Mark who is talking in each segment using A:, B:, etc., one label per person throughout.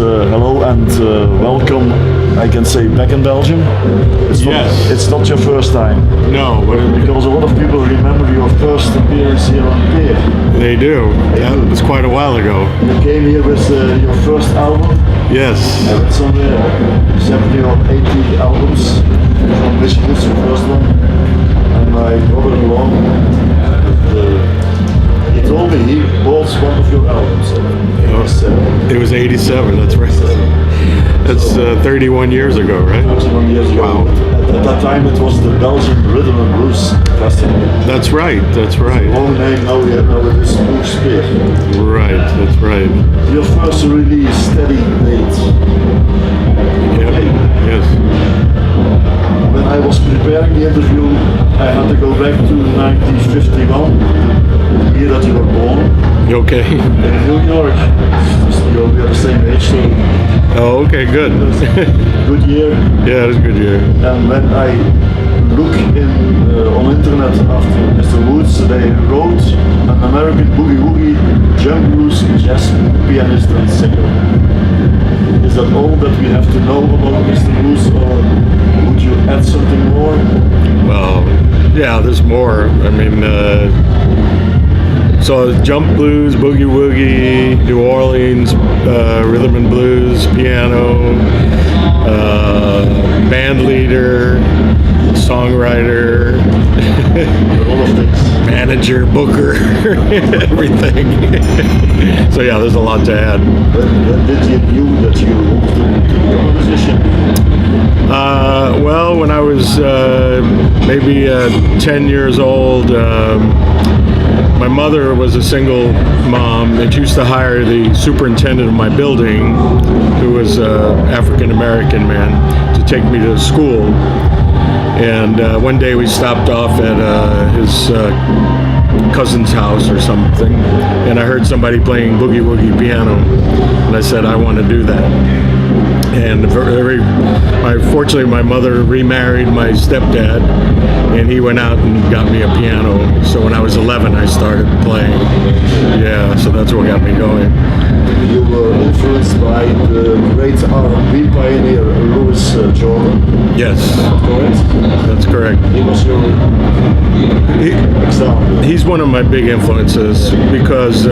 A: hello and welcome. I can say back in Belgium. It's not your first time.
B: No, but
A: because a lot of people remember your first appearance here on Peer.
B: They do. That was quite a while ago.
A: You came here with your first album.
B: Yes.
A: I read somewhere 70 or 80 albums, from which was the first one. And I brought it along. He told me he bought one of your albums.
B: It was 87, that's right. That's 31 years ago, right?
A: 31 years ago.
B: Wow.
A: At that time it was the Belgian Rhythm and Blues Festival.
B: That's right.
A: Long name, now it is Blue Spear.
B: Right, that's right.
A: Your first release, Steady Date.
B: Yep.
A: Okay.
B: Yes.
A: When I was preparing the interview, I had to go back to 1951, the year that you were born.
B: Okay.
A: In New York. We are the same age, so.
B: Oh, okay, good.
A: Good year.
B: Yeah, it was a good year.
A: And when I look on internet after Mr. Woods, they wrote an American boogie-woogie, jump blues, jazz pianist and singer. Is that all that we have to know about Mr. Woods, or would you add something more?
B: Well, yeah, there's more. I mean, so jump blues, boogie woogie, New Orleans, rhythm and blues, piano, band leader, songwriter,
A: all of things.
B: Manager, booker, everything. So yeah, there's a lot to add.
A: When did you knew that you wanted to become a musician?
B: Well, when I was maybe 10 years old, my mother was a single mom and she used to hire the superintendent of my building, who was an African American man, to take me to school. And one day we stopped off at his cousin's house or something, and I heard somebody playing boogie woogie piano, and I said, I want to do that. And fortunately, my mother remarried my stepdad, and he went out and got me a piano. So when I was 11, I started playing. Yeah, so that's what got me going.
A: You were influenced by the great R&B pioneer Louis Jordan.
B: Yes,
A: Correct?
B: that's correct.
A: He was your example.
B: He's one of my big influences because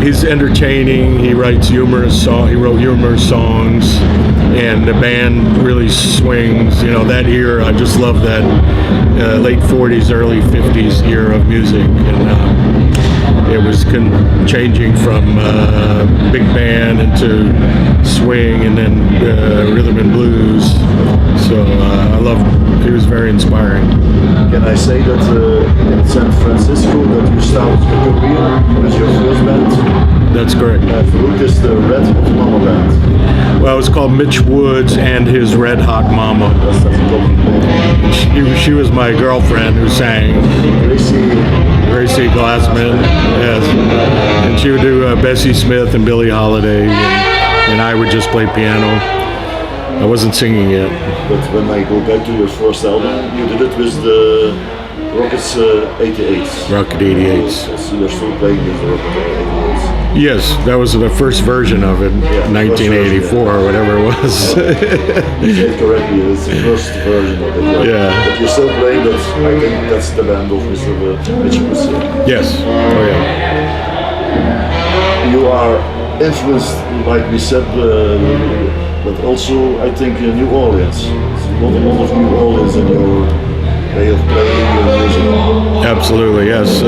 B: he's entertaining. He writes humorous songs. He wrote humorous songs, and the band really swings. You know, that era. I just love that late '40s, early '50s era of music, and it was changing from big band into swing, and then rhythm and blues. So I love. It was very inspiring.
A: Can I say that in San Francisco that you started your career with your first band?
B: That's correct.
A: Who is the Red Hot Mama band?
B: Well, it was called Mitch Woods and his Red Hot Mama.
A: That's a compliment.
B: She was my girlfriend who sang. Gracie Glassman, yes. And she would do Bessie Smith and Billie Holiday, and I would just play piano. I wasn't singing yet.
A: But when I go back to your first album, you did it with the Rockets 88s.
B: Rocket 88s.
A: So you're still playing with the Rocket 88s.
B: Yes, that was the first version of it, 1984 or whatever it was.
A: You said correctly, it's the first version of it. Right?
B: Yeah.
A: But you're still playing that. I think that's the band of Mr. Mitch Woods.
B: Yes. Oh yeah.
A: You are influenced, like we said, but also I think New Orleans. There's a lot of New Orleans in your way of playing your music.
B: Absolutely, yes.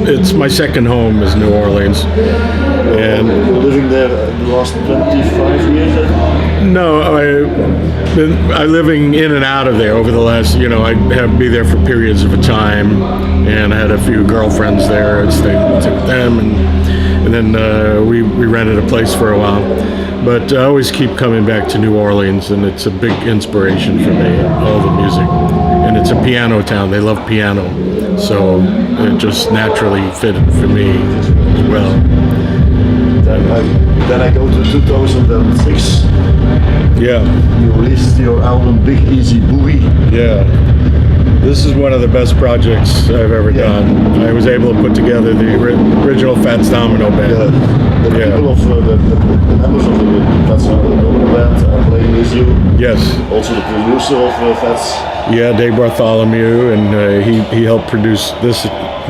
B: It's my second home is New Orleans. And
A: you're living there the last 25 years, I think?
B: No, I've been living in and out of there over the last, I'd have be there for periods of a time, and I had a few girlfriends there. I stayed with them, and then we rented a place for a while. But I always keep coming back to New Orleans, and it's a big inspiration for me, all the music. And it's a piano town. They love piano, so it just naturally fit for me as well.
A: Then I go to 2006.
B: Yeah.
A: You released your album Big Easy Boogie.
B: Yeah. This is one of the best projects I've ever done. I was able to put together the original Fats Domino band.
A: The people of the members of the Fats Domino band are playing with you.
B: Yes.
A: Also the producer of Fats.
B: Yeah, Dave Bartholomew, and he helped produce this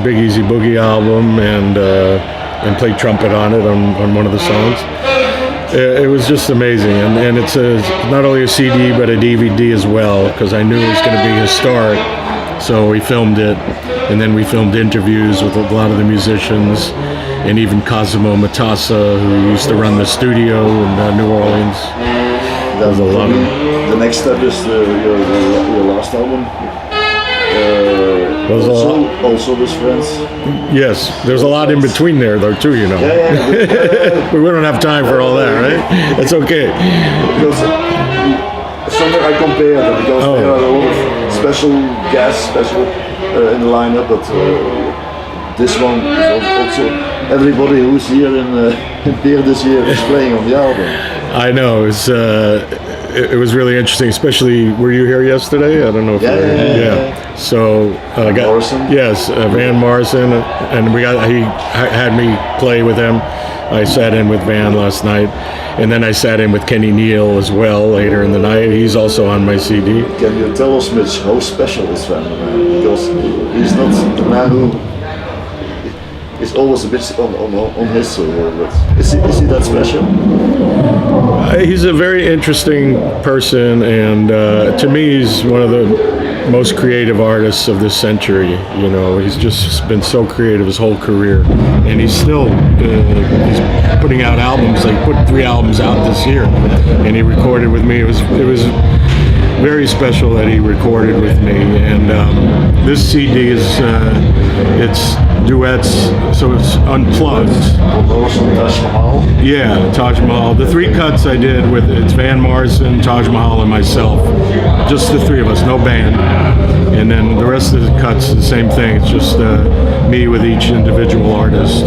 B: Big Easy Boogie album and played trumpet on it on one of the songs. It was just amazing, and it's not only a CD but a DVD as well, because I knew it was going to be historic. So we filmed it, and then we filmed interviews with a lot of the musicians, and even Cosimo Matassa, who used to run the studio in New Orleans.
A: That's a lot. The next step is your last album. Also with friends.
B: Yes, there's a lot in between there though too, you know.
A: Yeah.
B: We don't have time for all that, right? It's okay.
A: Because somewhere I compare them, because there are a lot of special guests, in the lineup, but this one is also everybody who's here in Peer this year is playing on the album.
B: I know, it was really interesting, especially, were you here yesterday? I don't know if you were.
A: Yeah.
B: So
A: Morrison?
B: Yes, Van Morrison, and he had me play with him. I sat in with Van last night, and then I sat in with Kenny Neal as well later in the night. He's also on my CD.
A: Can you tell us, Mitch, how special is Van, because he's not the man who is always a bit on his solo, but is he that special?
B: He's a very interesting person, and to me, he's one of the most creative artists of this century. You know, he's just been so creative his whole career, and he's still he's putting out albums. Like, put 3 albums out this year, and he recorded with me. It was very special that he recorded with me, and this CD is it's duets, so it's unplugged.
A: Taj Mahal.
B: Yeah, Taj Mahal. The 3 cuts I did it's Van Morrison, Taj Mahal, and myself. Just the 3 of us, no band. And then the rest of the cuts, the same thing. It's just me with each individual artist.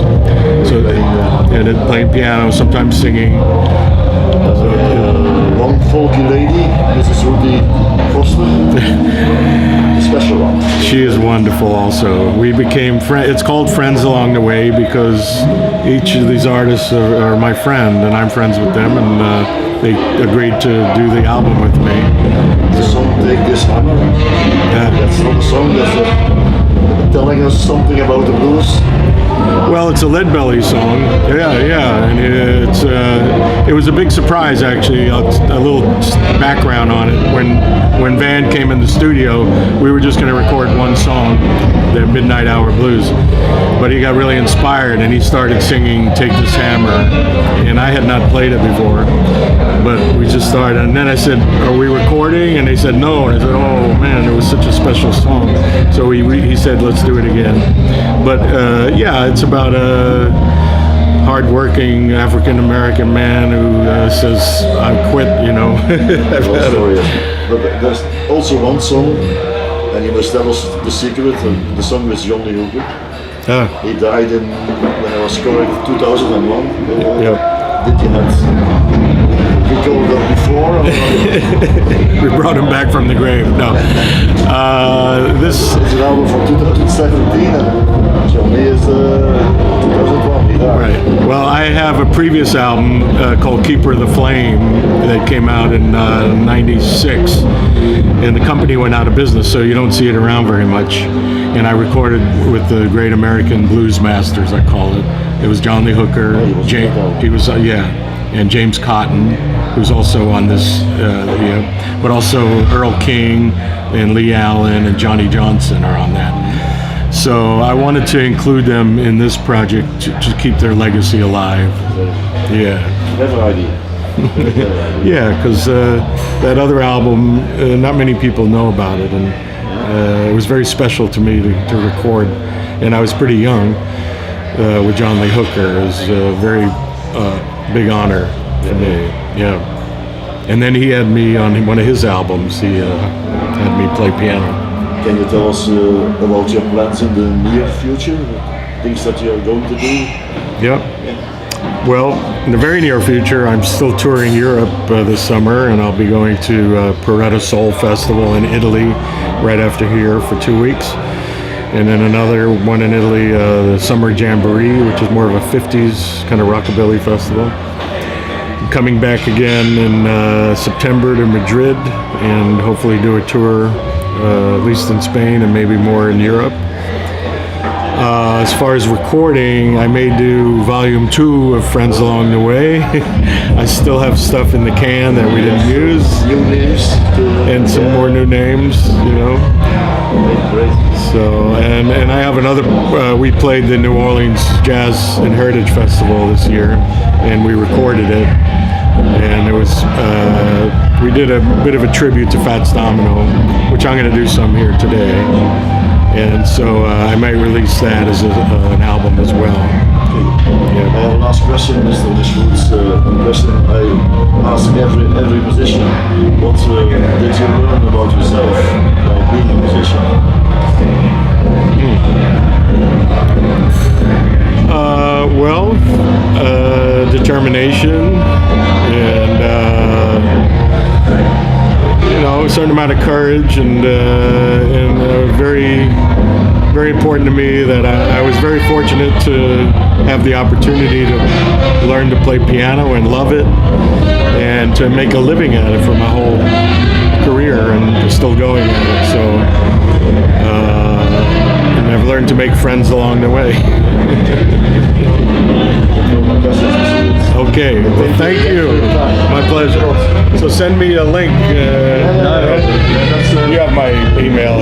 B: So and it playing piano, sometimes singing.
A: One folky lady, Mrs. Rudy Foster. Special one.
B: She is wonderful also. We became friends. It's called Friends Along the Way because each of these artists are my friend, and I'm friends with them, and they agreed to do the album with me.
A: The song Take This Hammer.
B: Yeah.
A: That's not a song that's telling us something about the blues.
B: Well, it's a Leadbelly song. Yeah, and it was a big surprise actually. A little background on it. When Van came in the studio, we were just going to record one song, the Midnight Hour Blues, but he got really inspired and he started singing "Take This Hammer," and I had not played it before, but we just started. And then I said, "Are we recording?" And they said, "No." And I said, "Oh man, it was such a special song." So he said, "Let's do it again." But yeah, it's about a hard-working African-American man who says, "I quit," you know.
A: But there's also one song, and you must tell us the secret. The song with Johnny Hooker. He died when I was correct, 2001.
B: Yep.
A: Did you have recorded that before?
B: We brought him back from the grave. No. This
A: is an album from 2017, and Johnny is 2001. He died.
B: Right. Well, I have a previous album called Keeper of the Flame that came out in '96, and the company went out of business, so you don't see it around very much. And I recorded with the Great American Blues Masters, I call it. It was John Lee Hooker, and James Cotton, who's also on this, but also Earl King and Lee Allen and Johnny Johnson are on that. So I wanted to include them in this project to keep their legacy alive. Yeah.
A: Clever idea.
B: Yeah, because that other album, not many people know about it, and it was very special to me to record. And I was pretty young with John Lee Hooker. It was a very big honor for me. Yeah. And then he had me on one of his albums. He had me play piano.
A: Can you tell us about your plans in the near future? Things that you are going to do?
B: Yep. Well, in the very near future, I'm still touring Europe this summer, and I'll be going to Porretta Soul Festival in Italy right after here for 2 weeks. And then another one in Italy, the Summer Jamboree, which is more of a 50s kind of rockabilly festival. I'm coming back again in September to Madrid and hopefully do a tour, at least in Spain and maybe more in Europe. As far as recording, I may do volume 2 of Friends Along the Way. I still have stuff in the can that we didn't use.
A: New names.
B: And some more new names, you know.
A: Great.
B: So, and I have another, we played the New Orleans Jazz and Heritage Festival this year, and we recorded it. And it was, we did a bit of a tribute to Fats Domino, which I'm going to do some here today. And so I might release that as an album as well.
A: Yeah. Last question, Mr. Dishwoods. Question I ask every musician. What did you learn about yourself by being a musician?
B: Determination and a certain amount of courage and very important to me that I was very fortunate to have the opportunity to learn to play piano and love it and to make a living at it for my whole career and still going at it. So and I've learned to make friends along the way. Okay, well, thank you. My pleasure. So send me a link. You have my email.